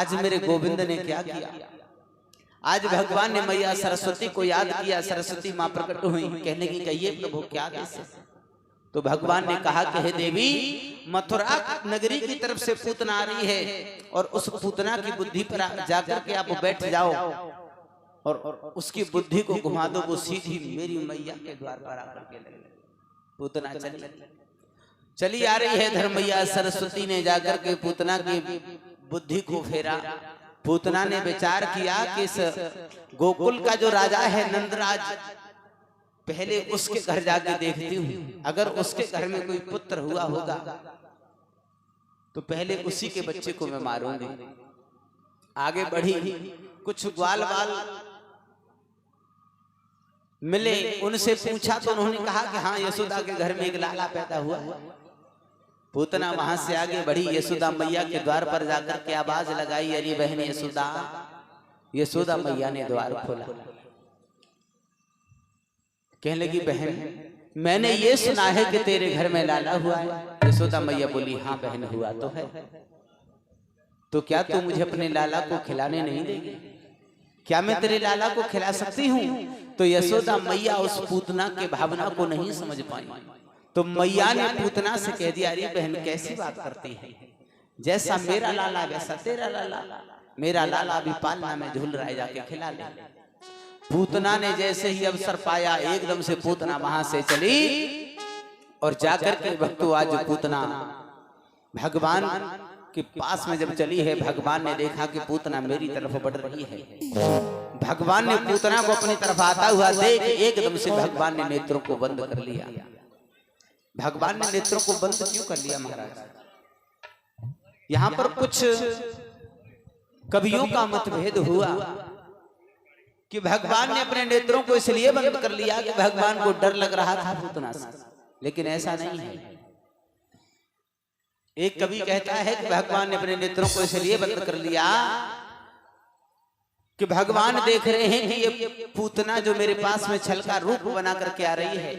आज मेरे गोविंद ने क्या किया। आज भगवान ने मैया सरस्वती को याद किया, सरस्वती माँ प्रकट हुई, कहने की कहिए प्रभु क्या कैसे। तो भगवान ने कहा कि हे देवी, मथुरा नगरी की तरफ से पूतना आ रही है और उस पूतना की बुद्धि पर जाकर के आप बैठ जाओ और उसकी बुद्धि को घुमा दो, वो सीधी मेरी मैया के द्वार पर आकर के लगे। पूतना चली आ रही है, धर्म मैया सरस्वती ने जाकर के पूतना की बुद्धि को फेरा। पूतना ने विचार किया कि इस गोकुल का जो राजा है नंदराज, पहले उसके घर जाके देखती हूँ, अगर उसके घर में कोई पुत्र हुआ होगा तो पहले उसी के बच्चे को मैं मारूंगी। आगे बढ़ी, कुछ ग्वाल बाल मिले, उनसे पूछा तो उन्होंने कहा कि हाँ यशोदा के घर में एक लाला पैदा हुआ। पूतना वहां से आगे बढ़ी, यशोदा मैया के द्वार पर जाकर के आवाज लगाई, अरे बहन यशोदा। यशोदा मैया ने द्वार खोला, कहने लगी बहन मैंने ये सुना है कि तेरे घर में लाला हुआ है। यशोदा मैया बोली हाँ बहन हुआ तो है, तो क्या तू मुझे अपने लाला को खिलाने नहीं देगी? क्या मैं तेरे लाला को खिला सकती हूँ? तो यशोदा मैया उस पूतना के भावना को नहीं समझ पाई, तो मैया ने पूतना से कह दिया, अरे बहन कैसी बात करती है, जैसा मेरा लाला वैसा तेरा लाला, मेरा लाला अभी पालना में झूल रहा है, जाके खिला ले। पूतना ने जैसे ही अवसर पाया एकदम से पूतना वहां से चली और जाकर के भक्तों आज पूतना भगवान के पास में जब चली है, भगवान ने देखा कि पूतना मेरी तरफ बढ़ रही है। भगवान ने पूतना को अपनी तरफ आता हुआ देख एकदम से भगवान ने नेत्रों को बंद कर लिया। भगवान ने नेत्रों को बंद क्यों कर लिया महाराज? यहां पर कुछ कवियों का मतभेद हुआ कि भगवान ने अपने नेत्रों को इसलिए बंद कर लिया कि भगवान को डर लग रहा था पूतना से, लेकिन ऐसा नहीं है। एक कवि कहता है कि भगवान ने अपने नेत्रों को इसलिए बंद कर लिया कि भगवान देख रहे हैं कि ये पूतना जो मेरे पास में छल का रूप बना करके आ रही है,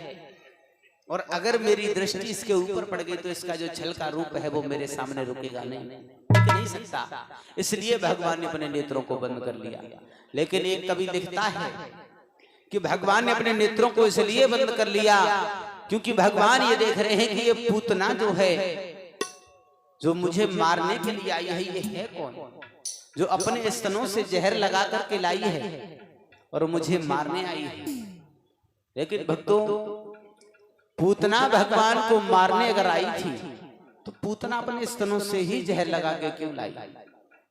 और अगर मेरी दृष्टि इसके ऊपर पड़ गई तो इसका जो छल का रूप है वो मेरे सामने रुकेगा नहीं सकता, इसलिए भगवान ने अपने नेत्रों को बंद कर लिया। लेकिन एक कवि लिखता है कि भगवान ने अपने नेत्रों को इसलिए बंद कर लिया क्योंकि भगवान ये देख रहे हैं कि ये पूतना जो है, जो मुझे मारने के लिए आई है, ये है कौन जो अपने स्तनों से जहर लगा करके लाई है और मुझे मारने आई है। लेकिन भक्तों, पूतना भगवान को मारने अगर आई थी तो पूतना अपने स्तनों से ही जहर लगा के क्यों लाई?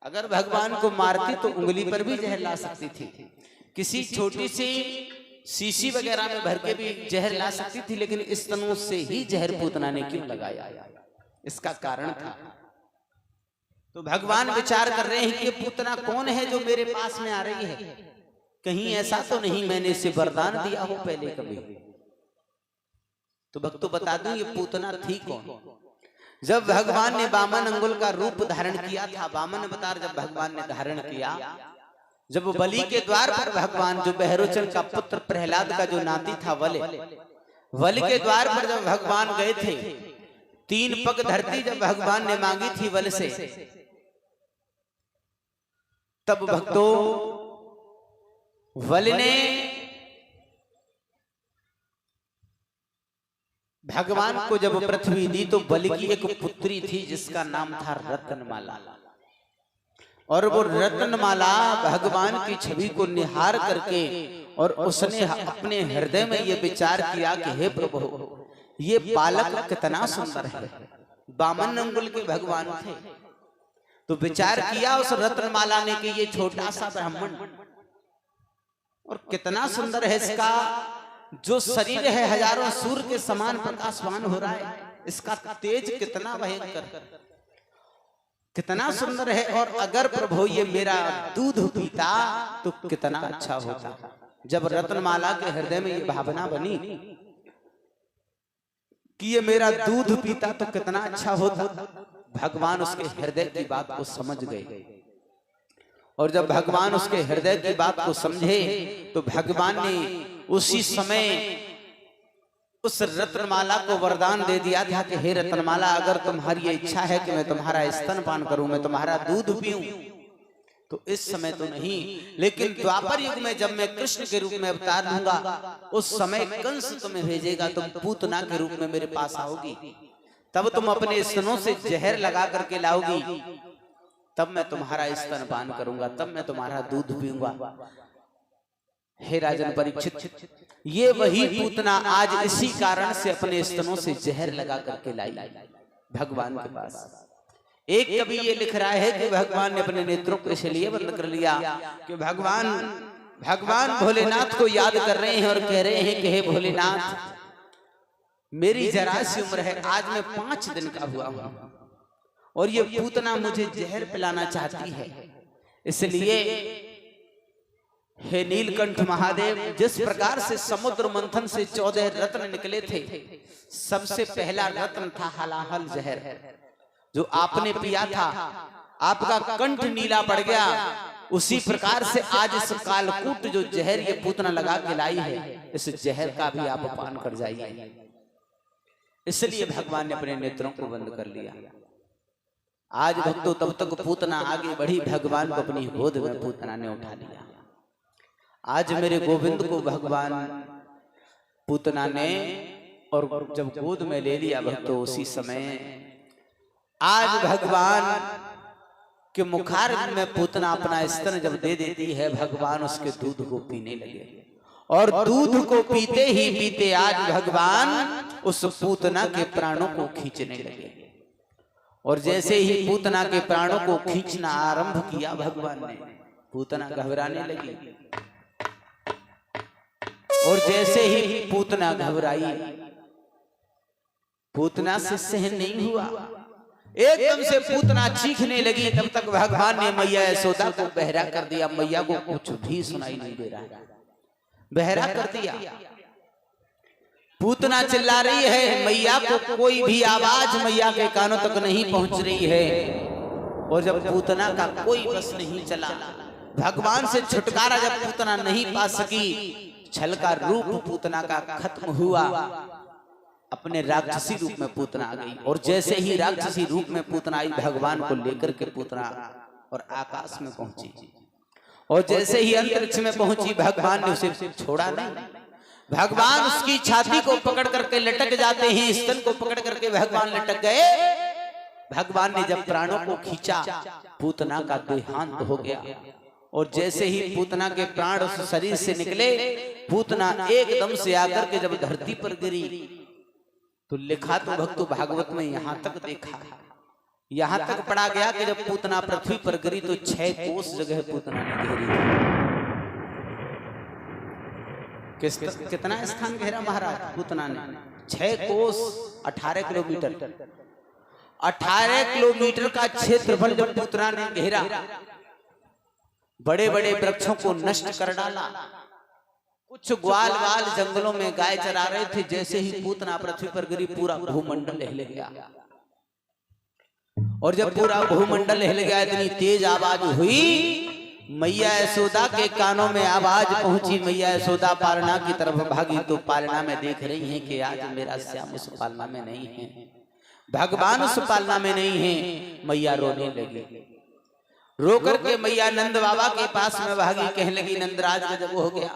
अगर भगवान को मारती तो उंगली पर भी जहर ला सकती थी, किसी छोटी सी शीशी वगैरह में भर के भी जहर ला सकती थी, लेकिन स्तनों से ही जहर पूतना ने क्यों लगाया? इसका कारण था। तो भगवान विचार कर रहे हैं कि ये पूतना कौन है जो मेरे पास में आ रही है, कहीं ऐसा तो नहीं मैंने इसे वरदान दिया हो पहले कभी। तो भक्तों बता दूं ये पूतना थी कौन? जब भगवान ने वामन अंगुल का रूप धारण किया था, वामन अवतार जब भगवान ने धारण किया, जब बलि के द्वार पर भगवान, जो बहरोचन का पुत्र प्रहलाद का जो नाती था वल के द्वार पर जब भगवान गए थे, 3 पग धरती जब भगवान ने मांगी थी वल से, तब भक्तों वल ने भगवान को जब पृथ्वी दी तो बल की एक पुत्री थी जिसका नाम था रत्नमाला, और वो रत्नमाला भगवान की छवि को निहार करके और उसने अपने हृदय में ये विचार किया कि हे प्रभु, ये बालक कितना सुंदर है। वामन अंगुल के भगवान थे, तो विचार किया उस रत्नमाला ने कि ये छोटा सा ब्राह्मण और कितना सुंदर है, इसका जो शरीर है हजारों सूर्य के समान प्रकाशवान हो रहा है, इसका तेज कितना भयंकर, कितना सुंदर है, और अगर प्रभु ये मेरा दूध पीता तो कितना अच्छा होता। जब रत्नमाला के हृदय में ये भावना बनी कि ये मेरा दूध पीता तो कितना अच्छा होता, भगवान उसके हृदय की बात को समझ गए, और जब भगवान उसके हृदय की बात को समझे तो भगवान ने उसी समय उस रत्नमाला को वरदान दे दिया था कि हे रत्नमाला, अगर तुम्हारी ये इच्छा है कि मैं तुम्हारा स्तनपान करूं, मैं तुम्हारा दूध पीऊं, तो इस समय तो नहीं, लेकिन द्वापर युग में जब मैं कृष्ण के रूप में अवतार लूंगा, उस समय कंस तुम्हें भेजेगा, तुम पूतना के रूप में मेरे पास आओगी, तब तुम अपने स्तनों से जहर लगा करके लाओगी, तब मैं तुम्हारा स्तन पान करूंगा, तब मैं तुम्हारा दूध पीऊंगा। हे राजन परीक्षित, ये वही पूतना आज इसी कारण से अपने स्तनों से जहर लगा करके लाई भगवान के पास। एक कवि ये लिख रहा है कि भगवान ने अपने नेत्रों को इसलिए बंद कर लिया कि भगवान भोलेनाथ को याद कर रहे हैं और कह रहे हैं कि हे भोलेनाथ, मेरी जरा सी उम्र है, आज मैं 5 दिन का हुआ हूं और ये पूतना मुझे जहर पिलाना चाहती है। इसलिए हे नीलकंठ महादेव, जिस प्रकार से समुद्र मंथन से 14 रत्न निकले थे, सबसे पहला रत्न था हलाहल जहर, जो आपने पिया था, आपका कंठ नीला पड़ गया, उसी प्रकार से आज इस कालकूट जो जहर ये पूतना लगा के लाई है, इस जहर का भी आप पान कर जाइए। इसलिए भगवान ने अपने नेत्रों को बंद कर लिया। आज भक्तों, तब तक पूतना आगे बढ़ी, भगवान को अपनी गोद में पूतना ने उठा लिया। आज मेरे गोविंद को भगवान पूतना ने और जब गोद में ले लिया भक्तों, उसी समय आज भगवान के मुखार में पूतना अपना स्तन जब दे देती है, भगवान उसके दूध को पीने लगे और दूध को पीते ही पीते आज भगवान उस पूतना के प्राणों को खींचने लगे। और जैसे ही पूतना के प्राणों को खींचना आरंभ किया भगवान ने, पूतना घबराने लगी और जैसे ही पूतना घबराई, पूतना से सहन नहीं हुआ, एकदम से पूतना चीखने लगी। तब तक भगवान ने मैया यशोदा को बहरा कर दिया। मैया को कुछ भी सुनाई नहीं दे रहा है, बहरा कर दिया। पूतना चिल्ला रही है, मैया को कोई भी आवाज मैया के कानों तक नहीं पहुंच रही है। और जब पूतना का कोई बस नहीं चला, भगवान से छुटकारा जब पूतना नहीं पा सकी, छल का रूप पूतना का खत्म हुआ, अपने राक्षसी रूप में पूतना आ गई। और जैसे ही राक्षसी रूप में पूतना आई, भगवान को लेकर के पूतना और आकाश में पहुंची। और जैसे ही अंतरिक्ष में पहुंची, भगवान ने उसे छोड़ा नहीं। भगवान उसकी छाती को पकड़ करके लटक जाते हैं, स्तन को पकड़ करके भगवान लटक गए। भगवान ने जब प्राणों को खींचा, पूतना का देहांत हो गया। और जैसे ही पूतना के प्राण उस शरीर से निकले, पूतना एकदम से आकर के जब धरती पर गिरी, तो लिखा तो भक्तों भागवत में यहां तक देखा, यहां तक पढ़ा गया कि जब पूतना पृथ्वी पर गिरी तो 6 कोस जगह पूतना ने घेरी। कितना स्थान घेरा महाराज पूतना ने? 6 कोस 18 किलोमीटर। 18 किलोमीटर का क्षेत्रफल जब पूतना ने घेरा, बड़े बड़े वृक्षों को नष्ट कर डाला। कुछ ग्वाल वाल जंगलों में गाय चरा रहे थे। जैसे ही पूतना पृथ्वी पर गिरी, पूरा भूमंडल हिल गया। और जब पूरा भूमंडल हिल गया, इतनी तेज आवाज हुई, मैया यशोदा के कानों में आवाज पहुंची। मैया यशोदा पालना की तरफ भागी, तो पालना में देख रही हैं कि आज मेरा श्याम उस पालना में नहीं है, भगवान उस पालना में नहीं है। मैया रोने लगी। रो करके मैया नंद बाबा के पास में भागी, कहने लगी, नंदराज का जब हो गया,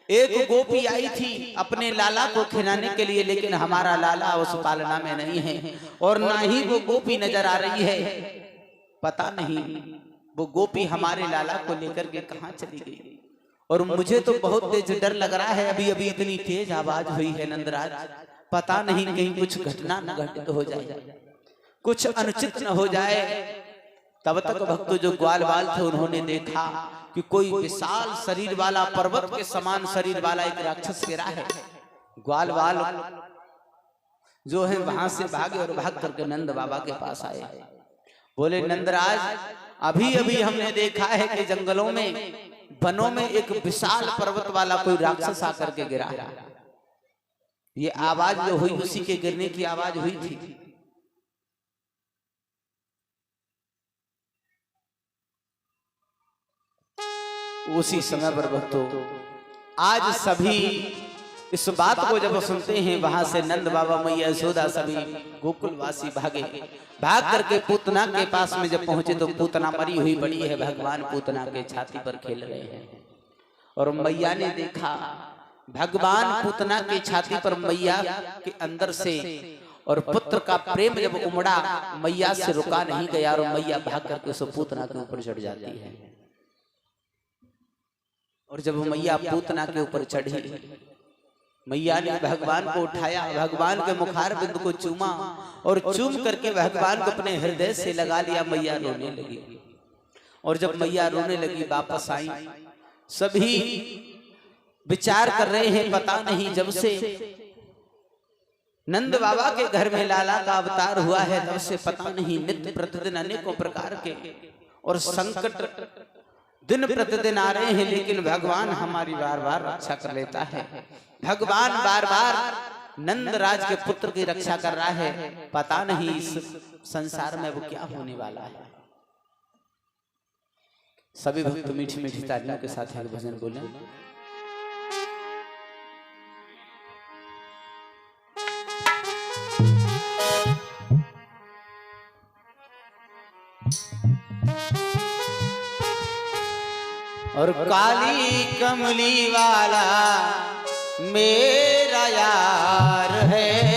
एक गोपी आई थी अपने लाला को खिलाने के लिए, लेकिन हमारा लाला उस पालना में नहीं है और ना ही वो गोपी नजर आ रही है। पता नहीं वो गोपी हमारे लाला को लेकर के कहां चली गई। और मुझे तो बहुत तेज डर लग रहा है, अभी अभी इतनी तेज आवाज हुई है नंदराज, पता नहीं कहीं कुछ घटना न घटित हो जाए, कुछ अनुचित न हो जाए। तब तक भक्तों जो ग्वाल वाल थे, उन्होंने देखा कि कोई विशाल शरीर वाला, पर्वत के समान शरीर वाला एक राक्षस गिरा है। ग्वाल वाल जो है वहां से भागे और भाग करके नंद बाबा के पास आए। बोले, नंदराज, अभी अभी हमने देखा है कि जंगलों में, वनों में एक विशाल पर्वत वाला कोई राक्षस आकर के गिरा है। ये आवाज जो हुई, उसी के गिरने की आवाज हुई थी। उसी समय पर भक्तों आज सभी इस बात को जब सुनते हैं वहां से नंद बाबा मैया यशोदा सभी गोकुलवासी भागे। भाग करके पूतना के पास में जब पहुंचे तो पूतना मरी हुई बड़ी है। भगवान पूतना के छाती पर खेल रहे हैं और मैया ने देखा भगवान पूतना के छाती पर मैया के अंदर से और पुत्र का प्रेम जब उमड़ा मैया से रुका नहीं गया और मैया भाग करके उस पूतना के ऊपर चढ़ जाती है। और जब मैया पूतना के ऊपर चढ़ी मैया ने भगवान को उठाया, भगवान के मुखार बिंद को चूमा और चूम करके भगवान को अपने हृदय से लगा लिया। मैया रोने लगी और जब मैया रोने लगी वापस आई। सभी विचार कर रहे हैं पता नहीं जब से नंद बाबा के घर में लाला का अवतार हुआ है तब से पता नहीं नित्य प्रतिदिन अनेकों प्रकार के और संकट दिन प्रतिदिन आ रहे हैं, लेकिन भगवान हमारी बार बार रक्षा कर लेता है। भगवान बार बार नंद राज के पुत्र की रक्षा कर रहा है। पता नहीं इस संसार में वो क्या होने वाला है। सभी भक्त मीठी मीठी तालियों के साथ एक भजन बोले। और काली कमली वाला मेरा यार है,